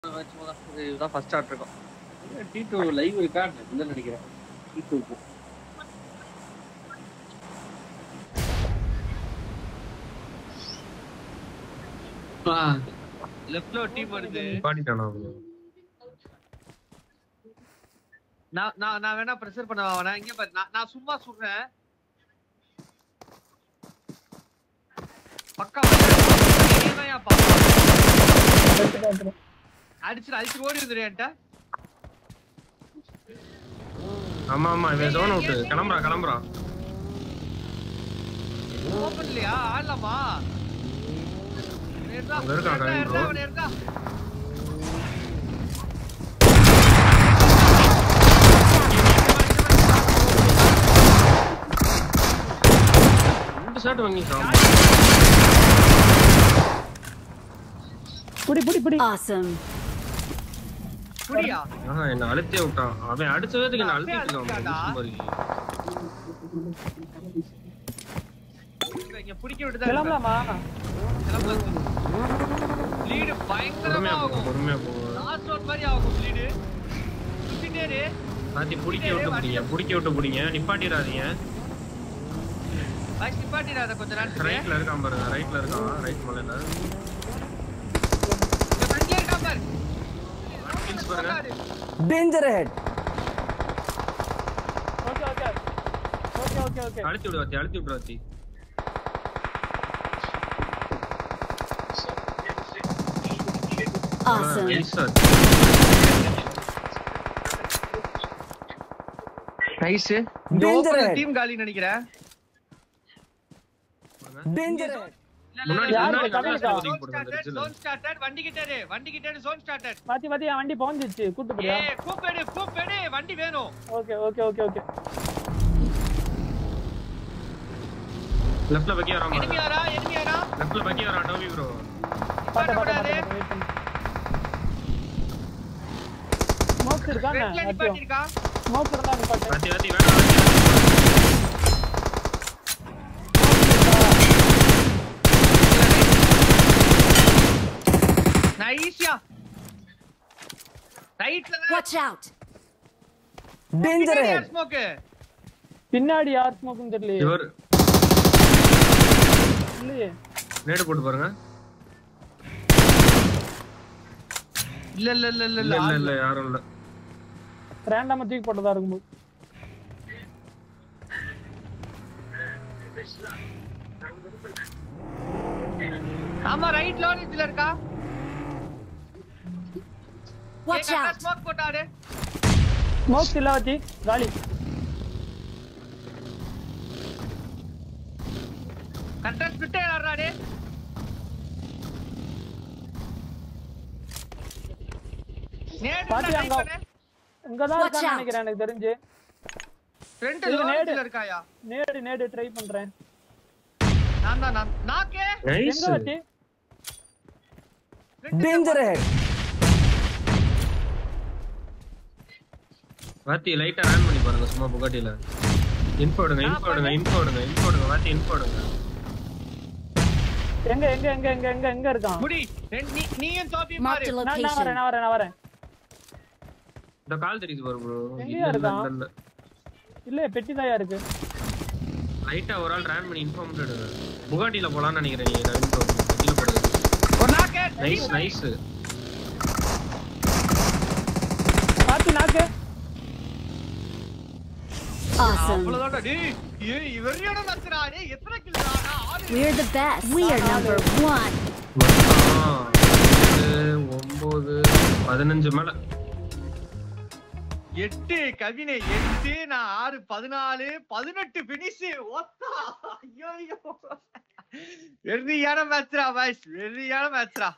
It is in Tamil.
இதுதான் ஃபர்ஸ்ட் ஸ்டார்ட் இருக்கும். T2 லைவ் இருக்கா இல்ல நினைக்கிறேன். T2 லெஃப்ட்ல ஒரு டீம் வருது. பாடிட்டானா நான் வேணா பிரஷர் பண்ண வேணா. இங்க பாரு, நான் சும்மா சொல்றேன். பக்கா ஏன்யா பாப்பா அடிச்சு ஓடி வந்துறியான்டா. ஆமா இவன் ஜோன் அவுட். கிளம்புறா ஓபன் இல்லையா? ஆடலாமா? அங்க இருக்கான் கவின் ப்ரோ. ரெண்டு ஷாட் வாங்கிட்டான். புடி awesome புடியா? என்ன அழுத்தே விட்டான். அவன் அடிச்சதுக்கு என்ன அழுத்திட்டான் பாரு. இங்க புடிக்க விட்டுதா. கிளம்பலாமா? லீட் பயங்கரமா ஆகும். பொறுமையா போ. லாஸ்ட் ஒன் மாதிரி ஆகும் லீட். சுத்திட்டே இரு. பாத்தி புடிக்க விட்டு புடிங்க. நிப்பாட்டிராதீங்க. பாய் நிப்பாட்டிராத கொஞ்ச நேரம். ரைட்ல இருக்கான் பாருங்க. ரைட் மலையில. இந்த ஃப்ரண்ட்ல இருக்கான் பாரு. கில்ஸ் பாருங்க. danger ahead ஓகே அழுத்தி விடு வாத்தி. awesome nice. Danger. டீம் காலி நினைக்கிறேன். danger முன்னாடி zone started வண்டி கிட்ட zone started. பாத்தி வண்டி போஞ்சிச்சு. கூட்டி போடியா? கூப்பிடு வண்டி வேணும். ஓகே லெஃப்ட்ல பக்கி வரான். enemy யாரா? லெஃப்ட்ல பக்கி வரான் டோபி ப்ரோ. பாத்து ஸ்மோக் இருக்கானே. ரெட்ல நிப்பாட்டிருக்கா. ஸ்மோக் இருந்தா நிப்பாட்டு. வாத்தி வேணாம். நைஸ்யா. ரைட்ல watch out danger ahead smoke. பின்னாடி யார் ஸ்மோக்னு தெரியல. இவர் இல்லையே. நேடு போட்டு பாருங்க. இல்ல யாரும் இல்ல. ரேண்டமா தூக்கி போட்டதா இருக்கும்போது. ஆமா ரைட்ல ஆரஞ்சுல இருக்கா. watch out ஸ்மோக் போட்டாரு. ஸ்மோக் இல்ல வச்சி காலி. கரெக்ட்டா ஸ்பிட் ஆறாடே. பாத்தி அங்க தான் இருக்கான்னு நினைக்கிறேன் எனக்கு தெரிஞ்சு. ஃப்ரண்ட் லோட்ல இருக்காயா? நேடு ட்ரை பண்றேன். நான் நாக்கே. நைஸ். எங்க வச்சி? danger ahead வாத்தி லைட்டா ரன் பண்ணி பாருங்க சும்மா புகாட்டில. இன்ஃபோ எடுங்க வாத்தி இன்ஃபோ எடுங்க. எங்க இருக்கான்? முடி நீயும் தோப்பி mark பாரு. the நான் location வரேன். இந்த கால் தெரியுது பாரு ப்ரோ. இல்ல இல்ல பெட்டி தாயா இருக்கு. லைட்டா ஒரு ஆள் ரன் பண்ணி இன்ஃபார்ம் எடுங்க. புகாட்டில போலாம்னு நினைக்கிறேன் நீ ரன் ப்ரோ. பெட்டில போடுங்க. ஒரு நாக்கே. நைஸ். பாத்தி நாக்கு. awesome அவ்வளவுதான்டா டேய். இவரியோட மச்சடா டேய். எத்தனை கில்டா? we're the best we are number 1 9 15 மேல 8 கவினே 8 நான் 6 14 18 ஃபினிஷ். ஒத்தா ஐயோ வெறியான மேட்ச்ரா பாய்ஸ். வெறியான மேட்ச்ரா.